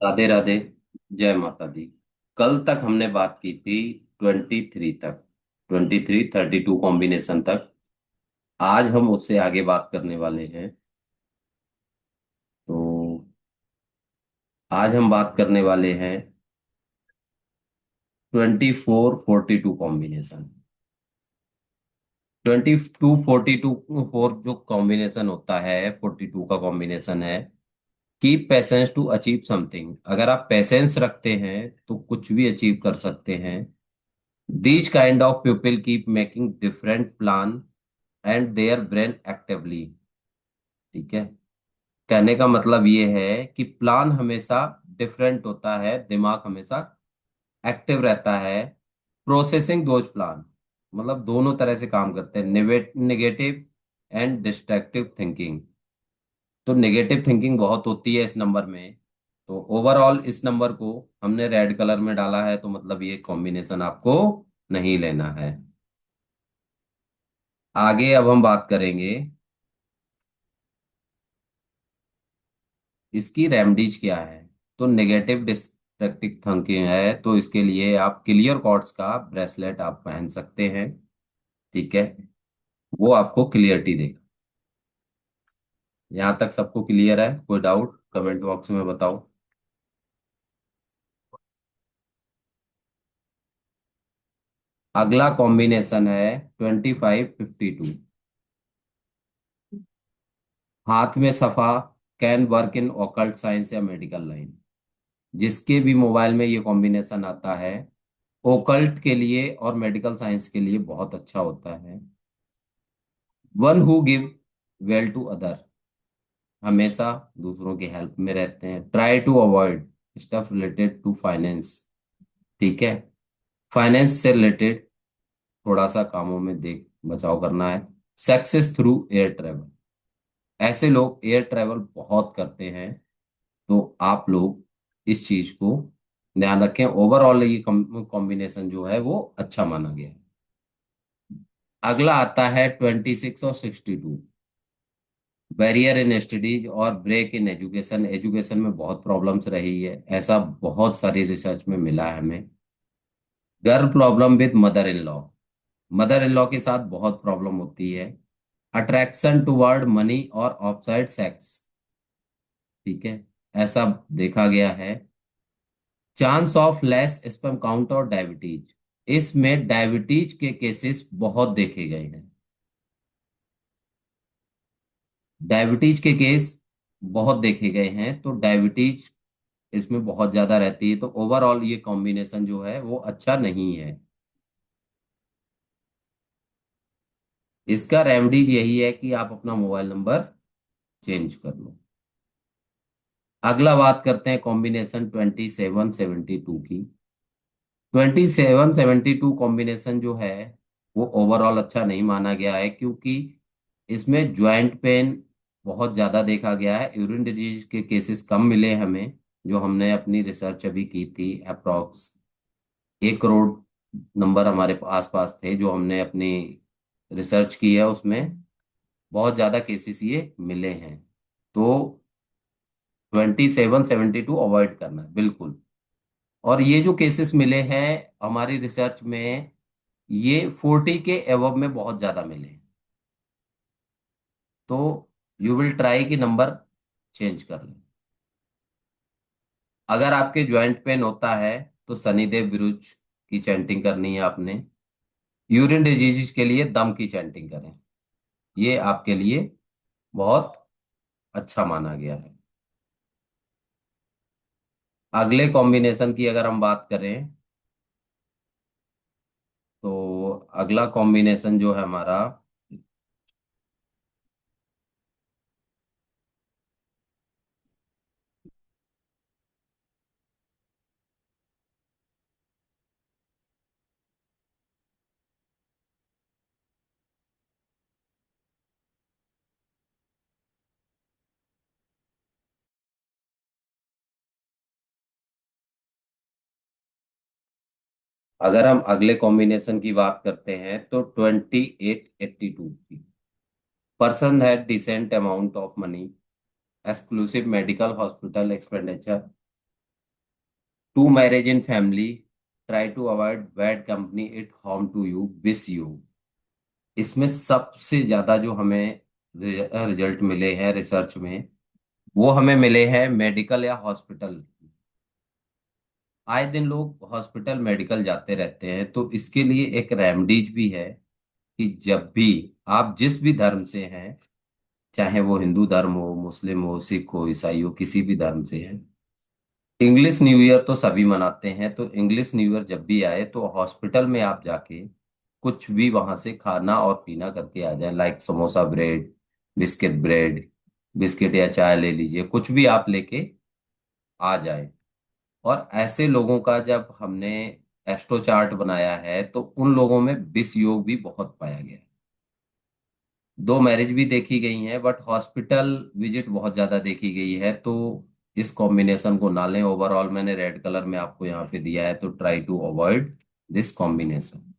राधे राधे। जय माता दी। कल तक हमने बात की थी 23 तक, 23 32 कॉम्बिनेशन तक। आज हम उससे आगे बात करने वाले हैं। तो आज हम बात करने वाले हैं 24 42 कॉम्बिनेशन। 22 42 फोर जो कॉम्बिनेशन होता है, 42 का कॉम्बिनेशन है। Keep patience to achieve something. अगर आप पेशेंस रखते हैं तो कुछ भी अचीव कर सकते हैं। These kind of people keep making different plan and their brain actively। ठीक है। कहने का मतलब ये है कि प्लान हमेशा डिफरेंट होता है, दिमाग हमेशा एक्टिव रहता है। प्रोसेसिंग दोज प्लान, मतलब दोनों तरह से काम करते हैं, नेगेटिव एंड डिस्ट्रक्टिव थिंकिंग। तो नेगेटिव थिंकिंग बहुत होती है इस नंबर में। तो ओवरऑल इस नंबर को हमने रेड कलर में डाला है, तो मतलब ये कॉम्बिनेशन आपको नहीं लेना है। आगे अब हम बात करेंगे इसकी रेमडीज क्या है। तो नेगेटिव डिस्ट्रक्टिव थिंकिंग है, तो इसके लिए आप क्लियर कॉर्ड्स का ब्रेसलेट आप पहन सकते हैं। ठीक है। वो आपको क्लियरिटी देगा। यहाँ तक सबको क्लियर है? कोई डाउट कमेंट बॉक्स में बताओ। अगला कॉम्बिनेशन है 25 52। हाथ में सफा, can work in occult science या मेडिकल लाइन। जिसके भी मोबाइल में ये कॉम्बिनेशन आता है, ओकल्ट के लिए और मेडिकल साइंस के लिए बहुत अच्छा होता है। One who give well to other, हमेशा दूसरों की हेल्प में रहते हैं। Try to avoid stuff related to finance. ठीक है। फाइनेंस से रिलेटेड थोड़ा सा कामों में देख बचाव करना है। सक्सेस थ्रू एयर ट्रेवल, ऐसे लोग एयर ट्रेवल बहुत करते हैं। तो आप लोग इस चीज को ध्यान रखें। ओवरऑल ये कॉम्बिनेशन जो है वो अच्छा माना गया है। अगला आता है 26 और 62। बैरियर इन स्टडीज और ब्रेक इन एजुकेशन। एजुकेशन में बहुत प्रॉब्लम्स रही है, ऐसा बहुत सारी रिसर्च में मिला है हमें। Girl problem with mother in law, mother in law के साथ बहुत प्रॉब्लम होती है। अट्रैक्शन टुवर्ड मनी और ऑफसाइड सेक्स। ठीक है, ऐसा देखा गया है। Chance of less sperm count और डायबिटीज, इसमें डायबिटीज के केसेस बहुत देखे गए हैं। डायबिटीज के केस बहुत देखे गए हैं, तो डायबिटीज इसमें बहुत ज्यादा रहती है। तो ओवरऑल ये कॉम्बिनेशन जो है वो अच्छा नहीं है। इसका रेमेडीज यही है कि आप अपना मोबाइल नंबर चेंज कर लो। अगला बात करते हैं कॉम्बिनेशन 27 72 की। 27 72 कॉम्बिनेशन जो है वो ओवरऑल अच्छा नहीं माना गया है, क्योंकि इसमें ज्वाइंट पेन बहुत ज्यादा देखा गया है। यूरिन डिजीज के केसेस कम मिले हमें, जो हमने अपनी रिसर्च अभी की थी। अप्रोक्स 1 करोड़ नंबर हमारे आसपास थे जो हमने अपनी रिसर्च की है, उसमें बहुत ज्यादा केसेस ये मिले हैं। तो 27 72 अवॉइड करना है बिल्कुल। और ये जो केसेस मिले हैं हमारी रिसर्च में, ये 40 के एवब में बहुत ज्यादा मिले हैं। तो यू विल ट्राई कि नंबर चेंज कर लें। अगर आपके ज्वाइंट पेन होता है तो शनिदेव बिरुज की चैंटिंग करनी है आपने। यूरिन डिजीज के लिए दम की चैंटिंग करें, ये आपके लिए बहुत अच्छा माना गया है। अगले कॉम्बिनेशन की अगर हम बात करें, तो अगला कॉम्बिनेशन जो है हमारा, अगर हम अगले कॉम्बिनेशन की बात करते हैं तो 28 82 की। Person had decent amount of money, exclusive medical hospital expenditure, to marriage in family, try to avoid bad company, it harm to you, with you. इसमें सबसे ज्यादा जो हमें रिजल्ट मिले हैं रिसर्च में, वो हमें मिले हैं मेडिकल या हॉस्पिटल। आए दिन लोग हॉस्पिटल मेडिकल जाते रहते हैं, तो इसके लिए एक रेमडीज भी है कि जब भी आप जिस भी धर्म से हैं, चाहे वो हिंदू धर्म हो, मुस्लिम हो, सिख हो, ईसाई हो, किसी भी धर्म से है, इंग्लिश न्यू ईयर तो सभी मनाते हैं। तो इंग्लिश न्यू ईयर जब भी आए तो हॉस्पिटल में आप जाके कुछ भी वहां से खाना और पीना करके आ जाए, like samosa bread, bread, biscuit या चाय ले लीजिए, कुछ भी आप लेके आ जाए। और ऐसे लोगों का जब हमने एस्ट्रो चार्ट बनाया है तो उन लोगों में विष योग भी बहुत पाया गया है। दो मैरिज भी देखी गई हैं, बट हॉस्पिटल विजिट बहुत ज्यादा देखी गई है। तो इस कॉम्बिनेशन को ना लें। ओवरऑल मैंने रेड कलर में आपको यहाँ पे दिया है, तो try to avoid this combination.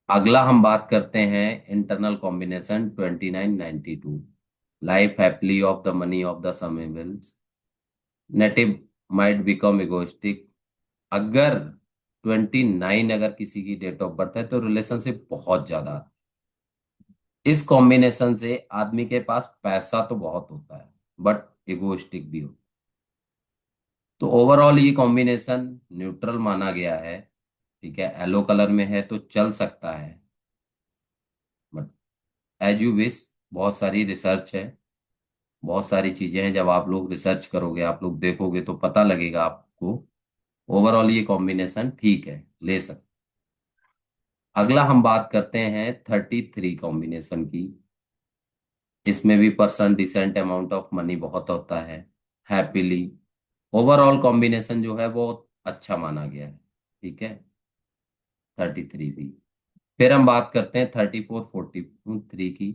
अगला हम बात करते हैं internal combination 2992, life happily off the money of the समेबल्स, नेटिव माइट बिकम इगोइस्टिक। अगर 29 अगर किसी की डेट ऑफ बर्थ है तो रिलेशनशिप बहुत ज्यादा। इस कॉम्बिनेशन से आदमी के पास पैसा तो बहुत होता है, बट इगोइस्टिक भी होता है। तो ओवरऑल ये कॉम्बिनेशन न्यूट्रल माना गया है। ठीक है, येलो कलर में है तो चल सकता है, बट एज यू विश। बहुत सारी रिसर्च है, बहुत सारी चीजें हैं। जब आप लोग रिसर्च करोगे, आप लोग देखोगे तो पता लगेगा आपको। ओवरऑल ये कॉम्बिनेशन ठीक है, ले सकते। अगला हम बात करते हैं 33 कॉम्बिनेशन की। इसमें भी person decent amount of money बहुत होता है, हैप्पीली। ओवरऑल कॉम्बिनेशन जो है वो अच्छा माना गया है। ठीक है, 33 भी। फिर हम बात करते हैं 34 43 की।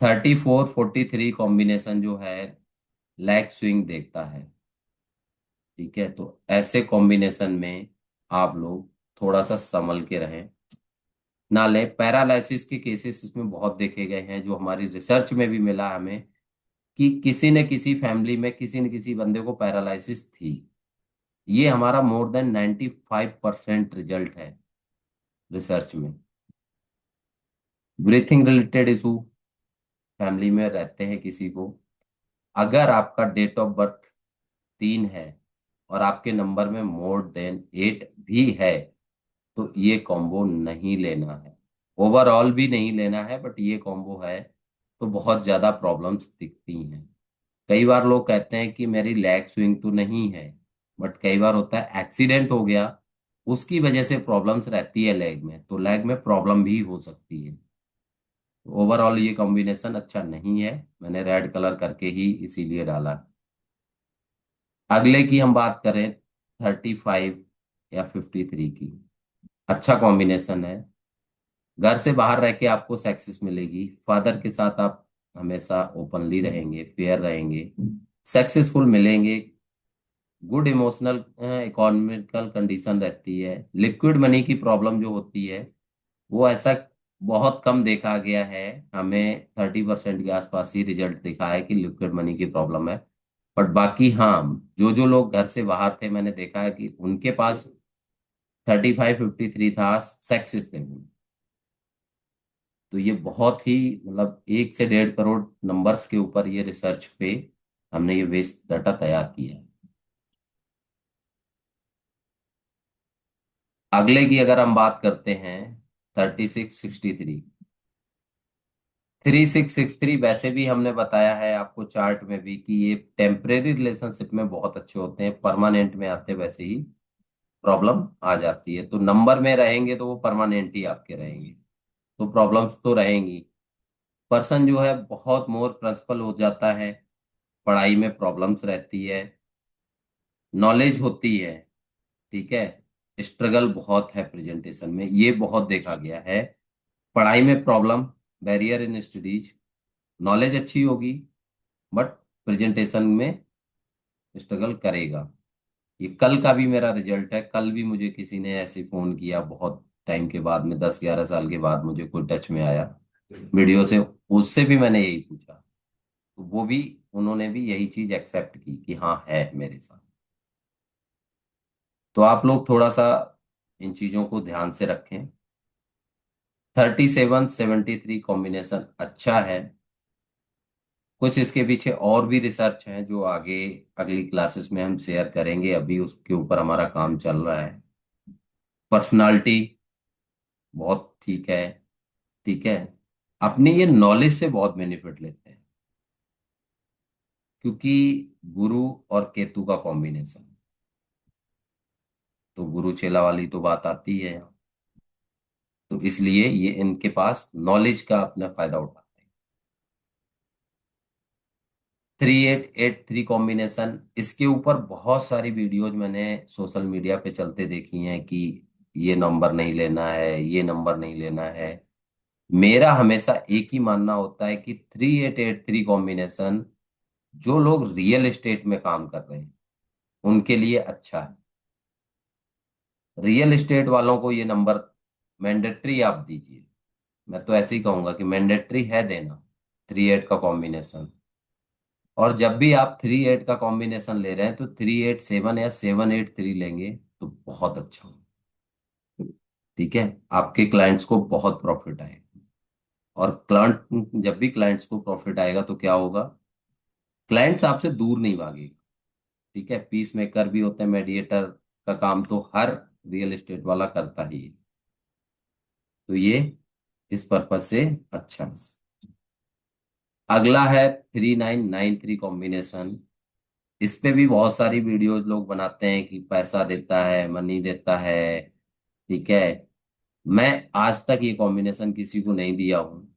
34 43 कॉम्बिनेशन जो है लैग स्विंग देखता है। ठीक है, तो ऐसे कॉम्बिनेशन में आप लोग थोड़ा सा संभल के रहें, ना लें। पैरालिसिस के केसेस इसमें बहुत देखे गए हैं, जो हमारी रिसर्च में भी मिला हमें कि किसी न किसी फैमिली में किसी न किसी बंदे को पैरालिसिस थी। ये हमारा मोर देन 95% रिजल्ट है रिसर्च में। ब्रीथिंग रिलेटेड इशू फैमिली में रहते हैं किसी को, अगर आपका डेट ऑफ बर्थ 3 है और आपके नंबर में मोर देन 8 भी है, तो ये कॉम्बो नहीं लेना है। ओवरऑल भी नहीं लेना है, बट ये कॉम्बो है तो बहुत ज्यादा प्रॉब्लम्स दिखती हैं। कई बार लोग कहते हैं कि मेरी लेग स्विंग तो नहीं है, बट कई बार होता है एक्सीडेंट हो गया, उसकी वजह से प्रॉब्लम्स रहती है लेग में, तो लेग में प्रॉब्लम भी हो सकती है। ओवरऑल ये कॉम्बिनेशन अच्छा नहीं है, मैंने रेड कलर करके ही इसीलिए डाला। अगले की हम बात करें 35 या 53 की। अच्छा कॉम्बिनेशन है, घर से बाहर रह के आपको सक्सेस मिलेगी, फादर के साथ आप हमेशा ओपनली रहेंगे, फेयर रहेंगे, सक्सेसफुल मिलेंगे, गुड इमोशनल इकोनॉमिकल कंडीशन रहती है। लिक्विड मनी की प्रॉब्लम जो होती है वो ऐसा बहुत कम देखा गया है। हमें 30% के आसपास ही रिजल्ट दिखा है कि लिक्विड मनी की प्रॉब्लम है। बट बाकी हाँ, जो जो लोग घर से बाहर थे, मैंने देखा है कि उनके पास 35 53 था, सक्सेस थे वो। तो ये बहुत ही मतलब 1 से 1.5 करोड़ नंबर्स के ऊपर ये रिसर्च पे हमने ये वेस्ट डाटा तैयार किया है। अगले की अगर हम बात करते हैं 36 63। 36 63 वैसे भी हमने बताया है आपको चार्ट में भी कि ये टेम्परेरी रिलेशनशिप में बहुत अच्छे होते हैं, परमानेंट में आते वैसे ही प्रॉब्लम आ जाती है। तो नंबर में रहेंगे तो वो परमानेंट ही आपके रहेंगे, तो प्रॉब्लम्स तो रहेंगी। पर्सन जो है बहुत मोर प्रिंसिपल हो जाता है, पढ़ाई में प्रॉब्लम्स रहती है, नॉलेज होती है। ठीक है, स्ट्रगल बहुत है प्रेजेंटेशन में, ये बहुत देखा गया है। पढ़ाई में problem, barrier in studies, knowledge अच्छी होगी बट प्रेजेंटेशन में स्ट्रगल करेगा। ये कल का भी मेरा रिजल्ट है। कल भी मुझे किसी ने ऐसे फोन किया, बहुत टाइम के बाद में, 10 11 साल के बाद मुझे कोई टच में आया वीडियो से, उससे भी मैंने यही पूछा। तो वो भी उन्होंने भी यही चीज एक्सेप्ट की कि हाँ है मेरे साथ। तो आप लोग थोड़ा सा इन चीजों को ध्यान से रखें। 3773 कॉम्बिनेशन अच्छा है। कुछ इसके पीछे और भी रिसर्च है जो आगे अगली क्लासेस में हम शेयर करेंगे, अभी उसके ऊपर हमारा काम चल रहा है। पर्सनालिटी बहुत ठीक है। ठीक है। अपनी ये नॉलेज से बहुत बेनिफिट लेते हैं, क्योंकि गुरु और केतु का कॉम्बिनेशन, तो गुरु चेला वाली तो बात आती है यहाँ। तो इसलिए ये इनके पास नॉलेज का अपना फायदा उठाते हैं। 3883 कॉम्बिनेशन, इसके ऊपर बहुत सारी वीडियोज मैंने सोशल मीडिया पे चलते देखी हैं कि ये नंबर नहीं लेना है, ये नंबर नहीं लेना है। मेरा हमेशा एक ही मानना होता है कि 3883 कॉम्बिनेशन जो लोग रियल एस्टेट में काम कर रहे हैं उनके लिए अच्छा है। रियल एस्टेट वालों को ये नंबर मैंडेटरी आप दीजिए। मैं तो ऐसे ही कहूंगा कि मैंडेटरी है देना 38 का कॉम्बिनेशन। और जब भी आप 38 का कॉम्बिनेशन ले रहे हैं तो 387 या 783 लेंगे तो बहुत अच्छा हो। ठीक है। आपके क्लाइंट्स को बहुत प्रॉफिट आएगा। और क्लाइंट, जब भी क्लाइंट्स को प्रॉफिट आएगा तो क्या होगा, क्लाइंट्स आपसे दूर नहीं भागेगा। ठीक है। पीस मेकर भी होते हैं, मेडिएटर का काम तो हर रियल एस्टेट वाला करता ही है। तो ये इस पर्पज से अच्छा है। अगला है 3993 कॉम्बिनेशन। इस पे भी बहुत सारी वीडियोस लोग बनाते हैं कि पैसा देता है, मनी देता है। ठीक है। मैं आज तक ये कॉम्बिनेशन किसी को नहीं दिया हूँ।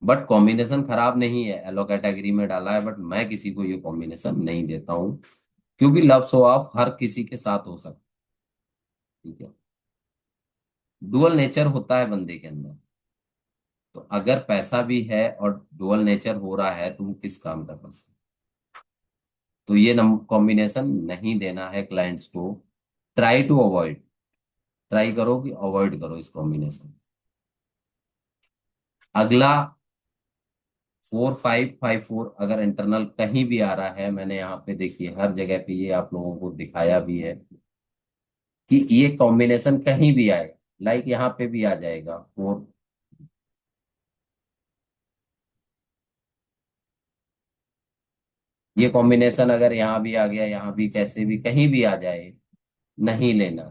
बट कॉम्बिनेशन खराब नहीं है, एलो कैटेगरी में डाला है, बट मैं किसी को ये कॉम्बिनेशन नहीं देता हूँ। क्योंकि लव शो ऑफ हर किसी के साथ हो सकता है। ठीक है। डुअल नेचर होता है बंदे के अंदर। तो अगर पैसा भी है और डुअल नेचर हो रहा है तो वो किस काम का पैसा। तो ये कॉम्बिनेशन नहीं देना है क्लाइंट्स को। ट्राई टू अवॉइड, ट्राई करो कि अवॉइड करो इस कॉम्बिनेशन। अगला 4554, अगर इंटरनल कहीं भी आ रहा है, मैंने यहाँ पे देखिए हर जगह पे ये आप लोगों को दिखाया भी है कि ये कॉम्बिनेशन कहीं भी आएगा, लाइक यहाँ पे भी आ जाएगा फोर। ये कॉम्बिनेशन अगर यहाँ भी आ गया, यहाँ भी, कैसे भी कहीं भी आ जाए, नहीं लेना।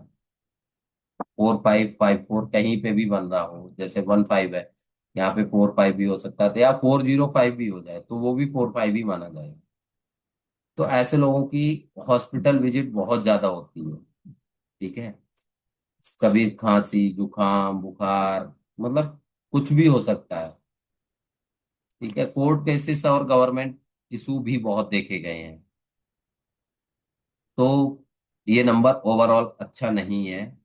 4554 कहीं पे भी बन रहा हो, जैसे 15 है, यहाँ पे 45 भी हो सकता था, या 405 भी हो जाए तो वो भी 45 ही माना जाएगा। तो ऐसे लोगों की हॉस्पिटल विजिट बहुत ज्यादा होती है। ठीक है। कभी खांसी, जुकाम, बुखार, मतलब कुछ भी हो सकता है। ठीक है। कोर्ट केसेस और गवर्नमेंट इशू भी बहुत देखे गए हैं। तो ये नंबर ओवरऑल अच्छा नहीं है।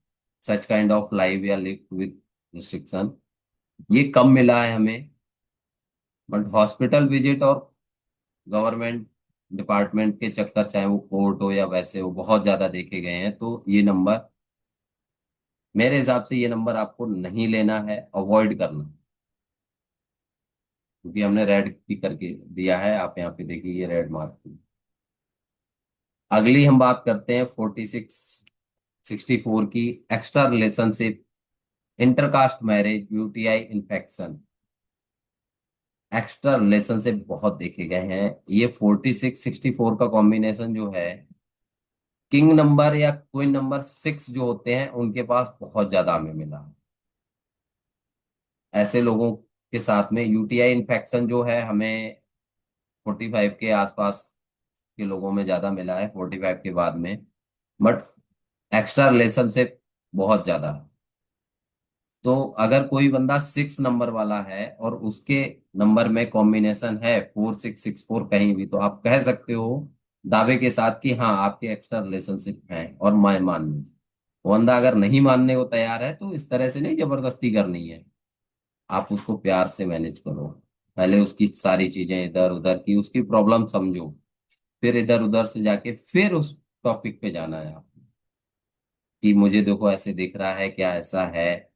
सच काइंड ऑफ लाइव या लिव विद रिस्ट्रिक्शन ये कम मिला है हमें। बट हॉस्पिटल विजिट और गवर्नमेंट डिपार्टमेंट के चक्कर, चाहे वो कोर्ट हो या वैसे हो, बहुत ज्यादा देखे गए हैं। तो ये नंबर, मेरे हिसाब से ये नंबर आपको नहीं लेना है, अवॉइड करना है। क्योंकि हमने रेड भी करके दिया है, आप यहाँ पे देखिए ये रेड मार्क। अगली हम बात करते हैं 4664 की। Extra relationship, intercaste marriage, UTI infection. Extra relationship बहुत देखे गए हैं। ये 4664 का कॉम्बिनेशन जो है, किंग नंबर या क्वीन नंबर 6 जो होते हैं उनके पास बहुत ज्यादा हमें मिला है। ऐसे लोगों के साथ में यूटीआई इन्फेक्शन जो है हमें 45 के आसपास के लोगों में ज्यादा मिला है, 45 के बाद में। बट एक्स्ट्रा रिलेशनशिप बहुत ज्यादा है। तो अगर कोई बंदा 6 नंबर वाला है और उसके नंबर में कॉम्बिनेशन है 4664 कहीं भी, तो आप कह सकते हो दावे के साथ कि हाँ आपके एक्स्ट्रा रिलेशनशिप है, और मैं मान लीजिए। वो बंदा अगर नहीं मानने को तैयार है तो इस तरह से नहीं जबरदस्ती करनी है। आप उसको प्यार से मैनेज करो। पहले उसकी सारी चीजें इधर उधर की, उसकी प्रॉब्लम समझो। फिर इधर उधर से जाके फिर उस टॉपिक पे जाना है आपको, कि मुझे देखो ऐसे दिख रहा है, क्या ऐसा है।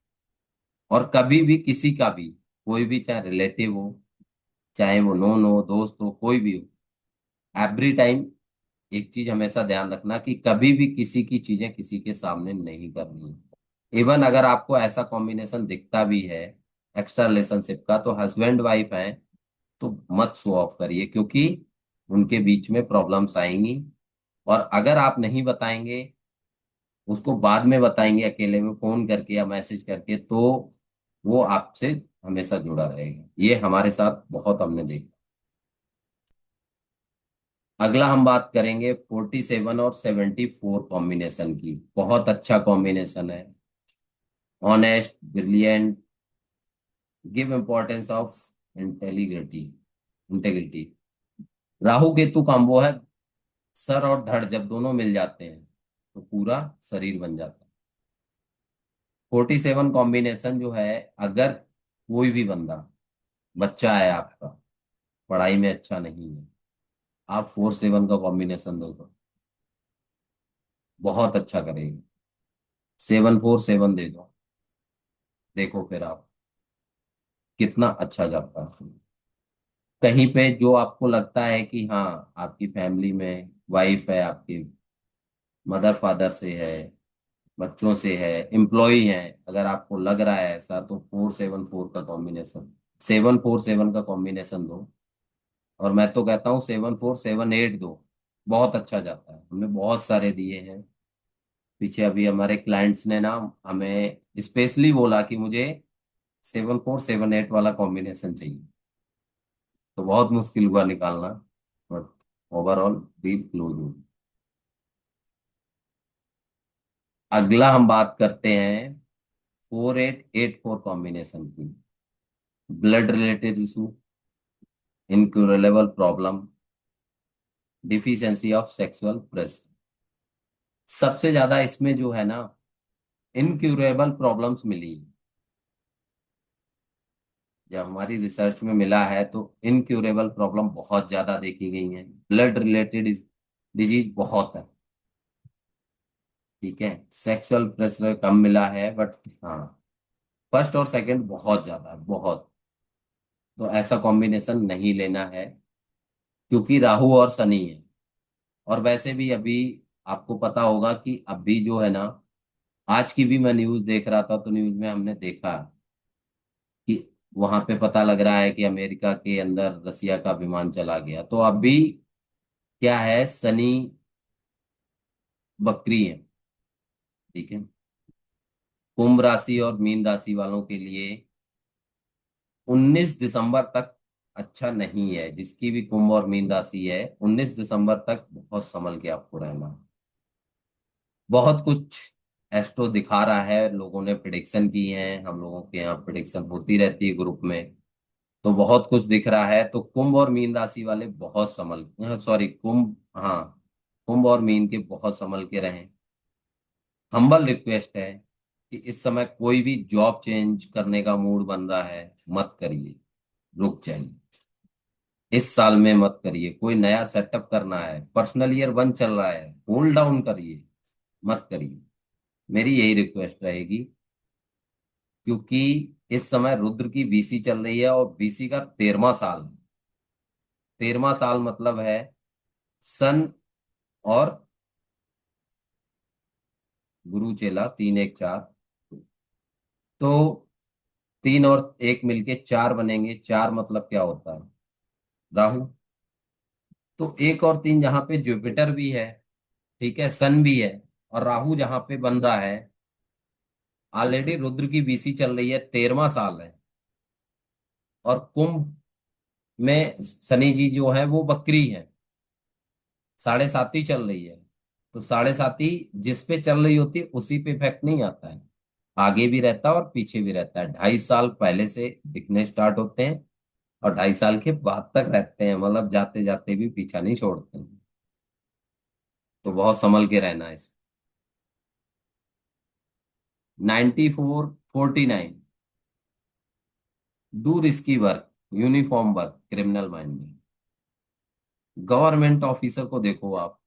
और कभी भी किसी का भी, कोई भी, चाहे रिलेटिव हो, चाहे वो नोन हो, दोस्त हो, कोई भी हो, एवरी टाइम एक चीज हमेशा ध्यान रखना कि कभी भी किसी की चीजें किसी के सामने नहीं करनी है। इवन अगर आपको ऐसा कॉम्बिनेशन दिखता भी है एक्स्ट्रा रिलेशनशिप का, तो हस्बैंड वाइफ है तो मत शो ऑफ करिए, क्योंकि उनके बीच में प्रॉब्लम्स आएंगी। और अगर आप नहीं बताएंगे, उसको बाद में बताएंगे अकेले में फोन करके या मैसेज करके, तो वो आपसे हमेशा जुड़ा रहेगा। ये हमारे साथ बहुत हमने देखा। अगला हम बात करेंगे 47 और 74 कॉम्बिनेशन की। बहुत अच्छा कॉम्बिनेशन है। Honest, brilliant, give importance of इंटेलिग्रिटी इंटेग्रिटी। राहु केतु कॉम्बो है। सर और धड़ जब दोनों मिल जाते हैं तो पूरा शरीर बन जाता है। 47 कॉम्बिनेशन जो है, अगर कोई भी बंदा, बच्चा है आपका, पढ़ाई में अच्छा नहीं है, आप 47 का कॉम्बिनेशन दो तो बहुत अच्छा करेगा। 747 दे दो, देखो फिर आप कितना अच्छा जाता है। कहीं पे जो आपको लगता है कि हाँ आपकी फैमिली में वाइफ है आपकी, मदर फादर से है, बच्चों से है, एम्प्लॉय है, अगर आपको लग रहा है ऐसा, तो 474 का कॉम्बिनेशन, 747 का कॉम्बिनेशन दो। और मैं तो कहता हूँ 7478 दो, बहुत अच्छा जाता है। हमने बहुत सारे दिए हैं पीछे। अभी हमारे क्लाइंट्स ने ना हमें स्पेशली बोला कि मुझे 7478 वाला कॉम्बिनेशन चाहिए, तो बहुत मुश्किल हुआ निकालना, बट ओवरऑल डील क्लोज हुई। अगला हम बात करते हैं 4884 कॉम्बिनेशन की। Blood related issue, incurable problem, deficiency of sexual press. सबसे ज्यादा इसमें जो है ना इनक्यूरेबल प्रॉब्लम्स मिली। जब हमारी रिसर्च में मिला है तो इनक्यूरेबल प्रॉब्लम बहुत ज्यादा देखी गई हैं। ब्लड रिलेटेड डिजीज बहुत है। ठीक है, सेक्सुअल प्रेशर कम मिला है, बट हाँ फर्स्ट और सेकंड बहुत ज्यादा है, बहुत। तो ऐसा कॉम्बिनेशन नहीं लेना है, क्योंकि राहु और शनि है। और वैसे भी अभी आपको पता होगा कि अभी जो है ना, आज की भी मैं न्यूज देख रहा था, तो न्यूज में हमने देखा कि वहां पे पता लग रहा है कि अमेरिका के अंदर रसिया का विमान चला गया। तो अभी क्या है, शनि बकरी है। ठीक है, कुंभ राशि और मीन राशि वालों के लिए 19 दिसंबर तक अच्छा नहीं है। जिसकी भी कुंभ और मीन राशि है, 19 दिसंबर तक बहुत संभल के आपको रहना है। बहुत कुछ एस्ट्रो दिखा रहा है, लोगों ने प्रिडिक्शन की है, हम लोगों के यहाँ प्रिडिक्शन होती रहती है ग्रुप में। तो बहुत कुछ दिख रहा है। तो कुंभ और मीन राशि वाले बहुत संभल, सॉरी कुंभ, हाँ, कुंभ और मीन के बहुत संभल के रहें। हम्बल रिक्वेस्ट है कि इस समय कोई भी जॉब चेंज करने का मूड बन रहा है, मत करिए, रुक जाइए। इस साल में मत करिए। कोई नया सेटअप करना है, पर्सनल ईयर 1 चल रहा है, होल्ड डाउन करिए, मत करिए। मेरी यही रिक्वेस्ट रहेगी, क्योंकि इस समय रुद्र की बीसी चल रही है और बीसी का 13वां साल है। 13वां साल मतलब है सन और गुरु चेला, 3 1 4, तो 3 और 1 मिलके 4 बनेंगे। 4 मतलब क्या होता है, राहु। तो 1 और 3 जहां पे जुपिटर भी है, ठीक है, सन भी है, और राहु जहां पे बन रहा है, ऑलरेडी रुद्र की बीसी चल रही है, 13वां साल है। और कुंभ में शनि जी जो है वो बकरी है, 7.5 चल रही है। तो 7.5 जिस पे चल रही होती है उसी पे इफेक्ट नहीं आता है, आगे भी रहता है और पीछे भी रहता है। 2.5 साल पहले से दिखने स्टार्ट होते हैं और 2.5 साल के बाद तक रहते हैं, मतलब जाते जाते भी पीछा नहीं छोड़ते हैं। तो बहुत संभल के रहना है इसमें। 9449, do risky work, uniform work, criminal mind. Government officer को देखो आप,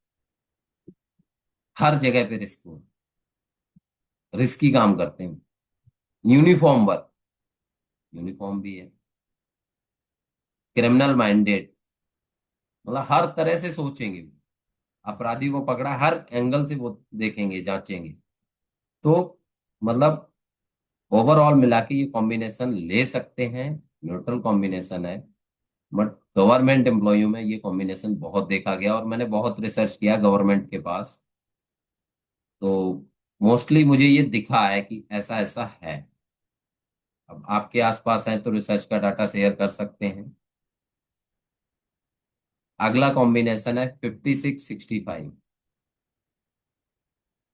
हर जगह पे रिस्की काम करते हैं। यूनिफॉर्म वर्क, यूनिफॉर्म भी है, क्रिमिनल माइंडेड, मतलब हर तरह से सोचेंगे, अपराधी को पकड़ा हर एंगल से वो देखेंगे, जांचेंगे। तो मतलब ओवरऑल मिला के ये कॉम्बिनेशन ले सकते हैं, न्यूट्रल कॉम्बिनेशन है। बट गवर्नमेंट एम्प्लॉययों में ये कॉम्बिनेशन बहुत देखा गया, और मैंने बहुत रिसर्च किया गवर्नमेंट के पास। तो मोस्टली मुझे ये दिखा है कि ऐसा ऐसा है। अब आपके आसपास है तो रिसर्च का डाटा शेयर कर सकते हैं। अगला कॉम्बिनेशन है 5665।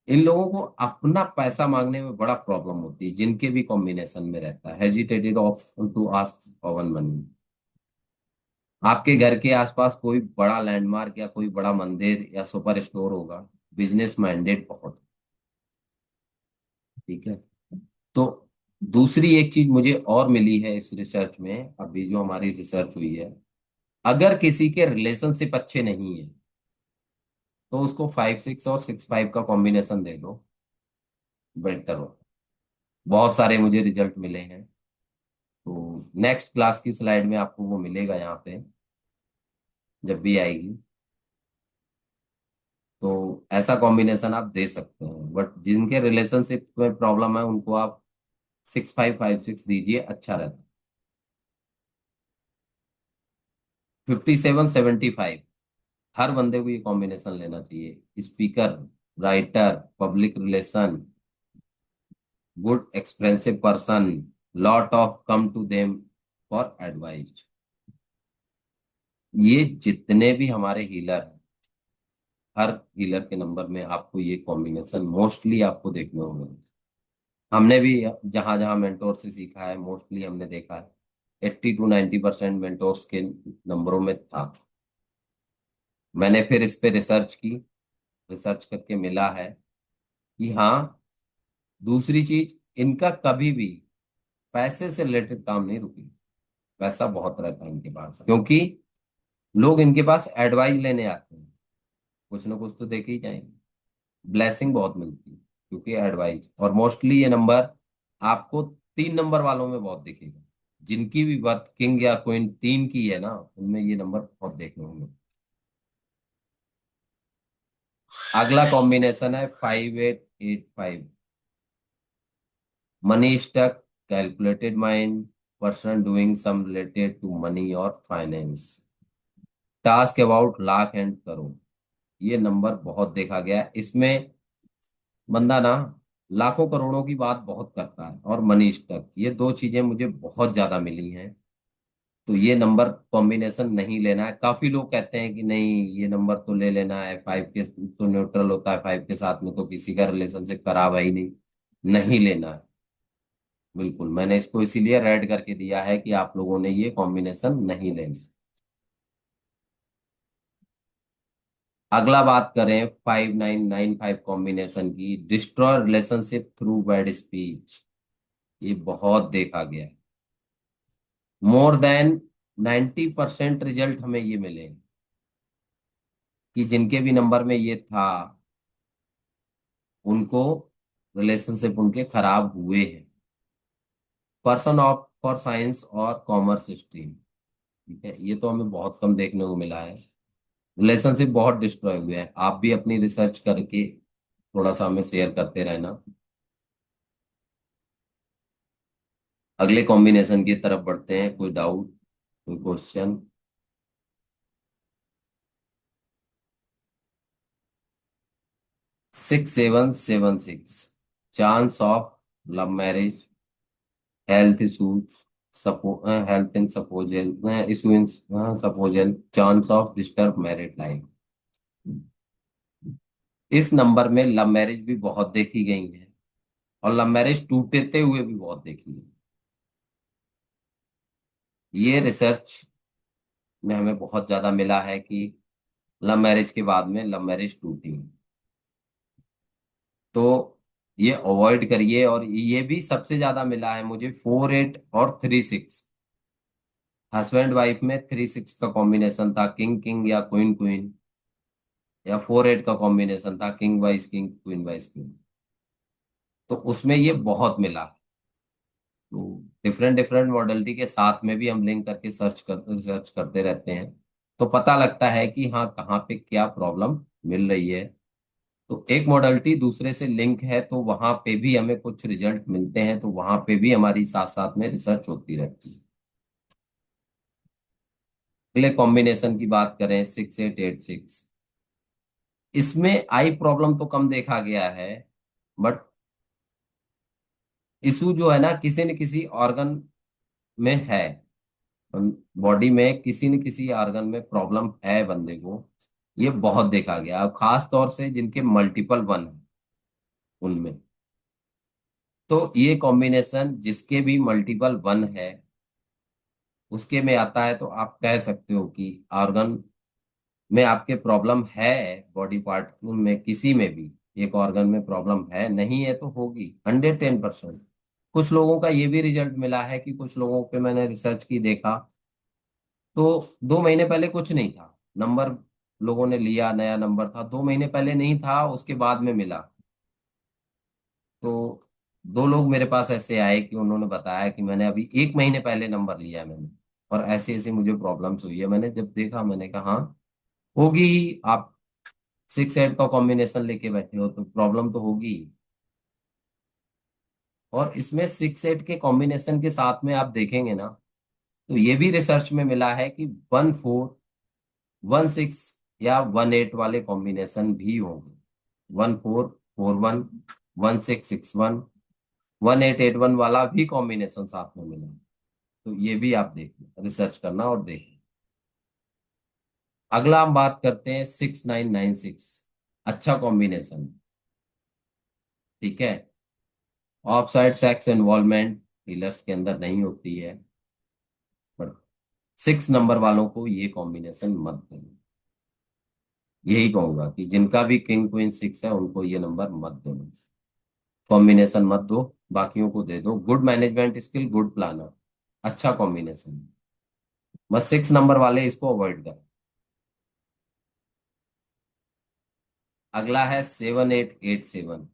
इन लोगों को अपना पैसा मांगने में बड़ा प्रॉब्लम होती है, जिनके भी कॉम्बिनेशन में रहता है, hesitated of to ask for money. आपके घर के आसपास कोई बड़ा लैंडमार्क या कोई बड़ा मंदिर या सुपर स्टोर होगा, बिजनेस माइंडेड बहुत। ठीक है। तो दूसरी एक चीज मुझे और मिली है इस रिसर्च में, अभी जो हमारी रिसर्च हुई है, अगर किसी के रिलेशनशिप अच्छे नहीं है तो उसको 56 और 65 का कॉम्बिनेशन दे दो, बेटर हो। बहुत सारे मुझे रिजल्ट मिले हैं। तो नेक्स्ट क्लास की स्लाइड में आपको वो मिलेगा यहाँ पे, जब भी आएगी। तो ऐसा कॉम्बिनेशन आप दे सकते हैं, बट जिनके रिलेशनशिप में प्रॉब्लम है उनको आप 6556 दीजिए, अच्छा रहता। 5775, हर बंदे को ये कॉम्बिनेशन लेना चाहिए। Speaker, writer, public relation, good expensive person, lot of come to them for advice. ये जितने भी हमारे हीलर हैं, हर हीलर के नंबर में आपको ये कॉम्बिनेशन मोस्टली आपको देखने को मिलेगा। हमने भी जहां जहां मेंटोर से सीखा है, मोस्टली हमने देखा है 80 to 90% मेंटोर्स के नंबरों में था। मैंने फिर इस पे रिसर्च की, रिसर्च करके मिला है कि हाँ, दूसरी चीज, इनका कभी भी पैसे से रिलेटेड काम नहीं रुकी। पैसा बहुत रहता है इनके पास, क्योंकि लोग इनके पास एडवाइस लेने आते हैं, कुछ ना कुछ तो देके ही जाएंगे। ब्लेसिंग बहुत मिलती है क्योंकि एडवाइस। और मोस्टली ये नंबर आपको 3 नंबर वालों में बहुत दिखेगा, जिनकी भी बर्थ किंग या क्वीन 3 की है ना, उनमें ये नंबर बहुत देखने को मिलता है। अगला कॉम्बिनेशन है 5885। Money stuck, calculated mind, person doing some related to money और finance, task about lakh and crore. ये नंबर बहुत देखा गया है। इसमें बंदा ना लाखों करोड़ों की बात बहुत करता है, और मनी स्टक, ये दो चीजें मुझे बहुत ज्यादा मिली हैं। तो ये नंबर कॉम्बिनेशन नहीं लेना है। काफी लोग कहते हैं कि नहीं, ये नंबर तो ले लेना है, 5 के तो न्यूट्रल होता है, 5 के साथ में तो किसी का रिलेशनशिप खराब है ही नहीं, नहीं लेना है। बिल्कुल, मैंने इसको इसीलिए रेड करके दिया है कि आप लोगों ने ये कॉम्बिनेशन नहीं लेना। अगला बात करें 5995 कॉम्बिनेशन की, destroy relationship through bad speech. ये बहुत देखा गया है। मोर देन 90% रिजल्ट हमें ये मिले कि जिनके भी नंबर में ये था, उनको रिलेशनशिप उनके खराब हुए हैं। पर्सन ऑफ फॉर साइंस और कॉमर्स स्ट्रीम। ठीक है, ये तो हमें बहुत कम देखने को मिला है। रिलेशनशिप बहुत डिस्ट्रॉय हुए हैं। आप भी अपनी रिसर्च करके थोड़ा सा हमें शेयर करते रहना। अगले कॉम्बिनेशन की तरफ बढ़ते हैं। कोई डाउट, कोई question? 6776, chance of love marriage, health issues, सपो health in spousal issue in spousal, chance of disturb married life. इस नंबर में लव मैरिज भी बहुत देखी गई है, और लव मैरिज टूटते हुए भी बहुत देखी है। ये रिसर्च में हमें बहुत ज्यादा मिला है कि लव मैरिज के बाद में लव मैरिज टूटी है। तो ये अवॉइड करिए। और ये भी सबसे ज्यादा मिला है मुझे 48 और 36। हस्बैंड वाइफ में 36 का कॉम्बिनेशन था, किंग किंग या क्वीन क्वीन, या 48 का कॉम्बिनेशन था, king vice king, queen vice queen. तो उसमें ये बहुत मिला। तो डिफरेंट डिफरेंट मॉडलिटी के साथ में भी हम लिंक करके सर्च करते रहते हैं। तो पता लगता है कि हाँ कहाँ पे क्या प्रॉब्लम मिल रही है। तो एक मॉडलिटी दूसरे से लिंक है, तो वहां पे भी हमें कुछ रिजल्ट मिलते हैं, तो वहां पे भी हमारी साथ साथ में रिसर्च होती रहती है। अगले कॉम्बिनेशन की बात करें, 6886। इसमें आई प्रॉब्लम तो कम देखा गया है, बट इशू जो है ना किसी न किसी ऑर्गन में है। बॉडी में किसी न किसी ऑर्गन में प्रॉब्लम है बंदे को। ये बहुत देखा गया, और खास तौर से जिनके मल्टीपल वन है उनमें। तो ये कॉम्बिनेशन जिसके भी मल्टीपल वन है उसके में आता है, तो आप कह सकते हो कि ऑर्गन में आपके प्रॉब्लम है। बॉडी पार्ट में किसी में भी एक ऑर्गन में प्रॉब्लम है, नहीं है तो होगी 110%। कुछ लोगों का ये भी रिजल्ट मिला है कि कुछ लोगों पे मैंने रिसर्च की देखा, तो 2 महीने पहले कुछ नहीं था नंबर, लोगों ने लिया नया नंबर था, 2 महीने पहले नहीं था, उसके बाद में मिला। तो 2 लोग मेरे पास ऐसे आए कि उन्होंने बताया कि मैंने अभी 1 महीने पहले नंबर लिया है मैंने, और ऐसे ऐसे मुझे प्रॉब्लम्स हुई है। मैंने जब देखा मैंने कहा हाँ होगी ही, आप 6 8 का कॉम्बिनेशन लेके बैठे हो तो प्रॉब्लम तो होगी ही। और इसमें 6 8 के कॉम्बिनेशन के साथ में आप देखेंगे ना, तो ये भी रिसर्च में मिला है कि 1416 या 18 वाले कॉम्बिनेशन भी होंगे। 1441, 1661, 1881 वाला भी कॉम्बिनेशन साथ में मिला है। तो ये भी आप देखिए, रिसर्च करना और देखिए। अगला हम बात करते हैं 6996। अच्छा कॉम्बिनेशन, ठीक है। Of side sex involvement healers के अंदर नहीं होती है, पर 6 नंबर वालों को ये कॉम्बिनेशन मत देना। यही कहूंगा कि जिनका भी किंग क्वीन 6 है उनको ये नंबर मत देना, कॉम्बिनेशन मत दो। बाकियों को दे दो। Good management skill, good planner, अच्छा कॉम्बिनेशन। बस 6 नंबर वाले इसको अवॉइड करें। अगला है 7887।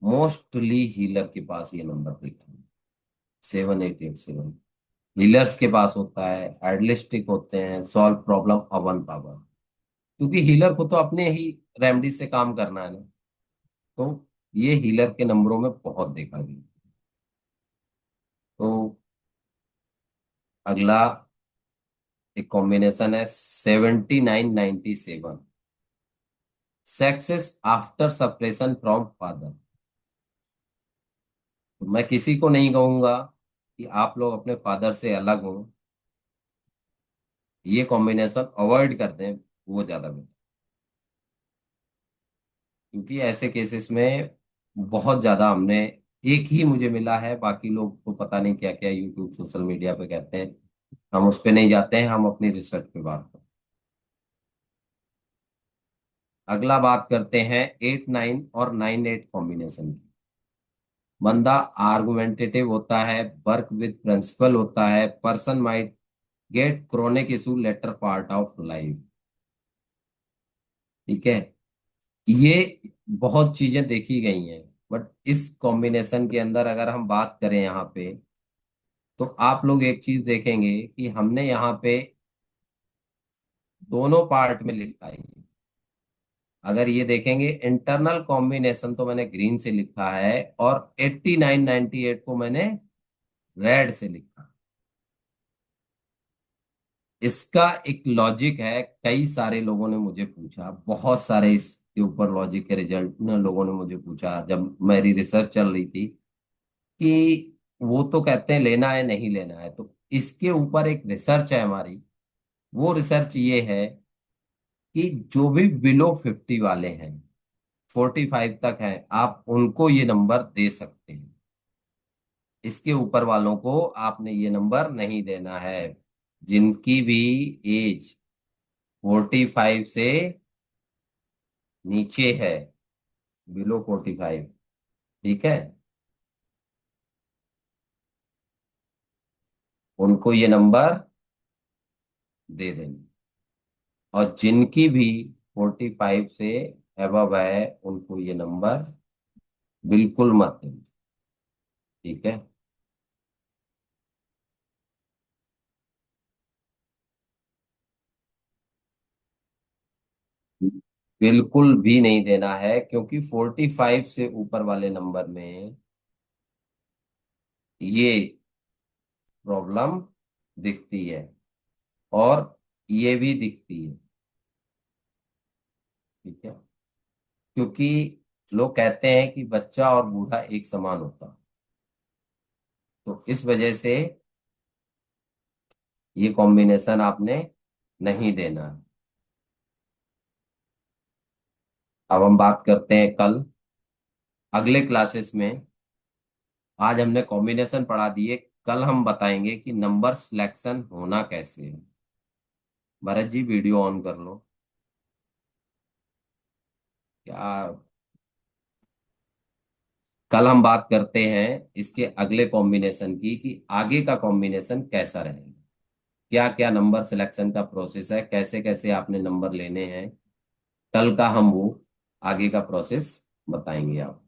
मोस्टली हीलर के पास ये नंबर देखा है, 7887। हीलर्स के पास होता है, आइडलिस्टिक होते हैं, सॉल्व प्रॉब्लम अवन पावर। क्योंकि हीलर को तो अपने ही रेमडी से काम करना है ना, तो ये हीलर के नंबरों में बहुत देखा गया। तो अगला एक कॉम्बिनेशन है 7997। Success after separation from father. तो मैं किसी को नहीं कहूंगा कि आप लोग अपने फादर से अलग हो, ये कॉम्बिनेशन अवॉइड कर दें, वो ज्यादा बेटर। क्योंकि ऐसे केसेस में बहुत ज्यादा हमने, एक ही मुझे मिला है, बाकी लोग तो पता नहीं क्या क्या यूट्यूब सोशल मीडिया पे कहते हैं। हम उस पे नहीं जाते हैं, हम अपनी रिसर्च पे बात करते हैं। अगला बात करते हैं 8 9 और 9 8 कॉम्बिनेशन की। बंदा आर्गुमेंटेटिव होता है, वर्क विद प्रिंसिपल होता है, person might get chronic issue later part of life. ठीक है, ये बहुत चीजें देखी गई हैं। बट इस कॉम्बिनेशन के अंदर अगर हम बात करें यहाँ पे, तो आप लोग एक चीज देखेंगे कि हमने यहाँ पे दोनों पार्ट में लिखा है। अगर ये देखेंगे इंटरनल कॉम्बिनेशन तो मैंने ग्रीन से लिखा है, और 8998 को मैंने रेड से लिखा। इसका एक लॉजिक है, कई सारे लोगों ने मुझे पूछा, बहुत सारे इसके ऊपर लॉजिक के रिजल्ट ने लोगों ने मुझे पूछा जब मेरी रिसर्च चल रही थी, कि वो तो कहते हैं लेना है नहीं लेना है। तो इसके ऊपर एक रिसर्च है हमारी। वो रिसर्च ये है कि जो भी बिलो 50 वाले हैं, 45 तक हैं, आप उनको ये नंबर दे सकते हैं। इसके ऊपर वालों को आपने ये नंबर नहीं देना है। जिनकी भी एज 45 से नीचे है, बिलो 45, ठीक है, उनको ये नंबर दे देना। और जिनकी भी 45 से एबव है उनको ये नंबर बिल्कुल मत देना। ठीक है। बिल्कुल भी नहीं देना है, क्योंकि 45 से ऊपर वाले नंबर में ये प्रॉब्लम दिखती है, और ये भी दिखती है। ठीक है, क्योंकि लोग कहते हैं कि बच्चा और बूढ़ा एक समान होता, तो इस वजह से ये कॉम्बिनेशन आपने नहीं देना है। अब हम बात करते हैं कल अगले क्लासेस में। आज हमने कॉम्बिनेशन पढ़ा दिए, कल हम बताएंगे कि नंबर सिलेक्शन होना कैसे है। भरत जी वीडियो ऑन कर लो। क्या, कल हम बात करते हैं इसके अगले कॉम्बिनेशन की, कि आगे का कॉम्बिनेशन कैसा रहेगा, क्या क्या नंबर सिलेक्शन का प्रोसेस है, कैसे कैसे आपने नंबर लेने हैं। कल का हम वो आगे का प्रोसेस बताएंगे आप।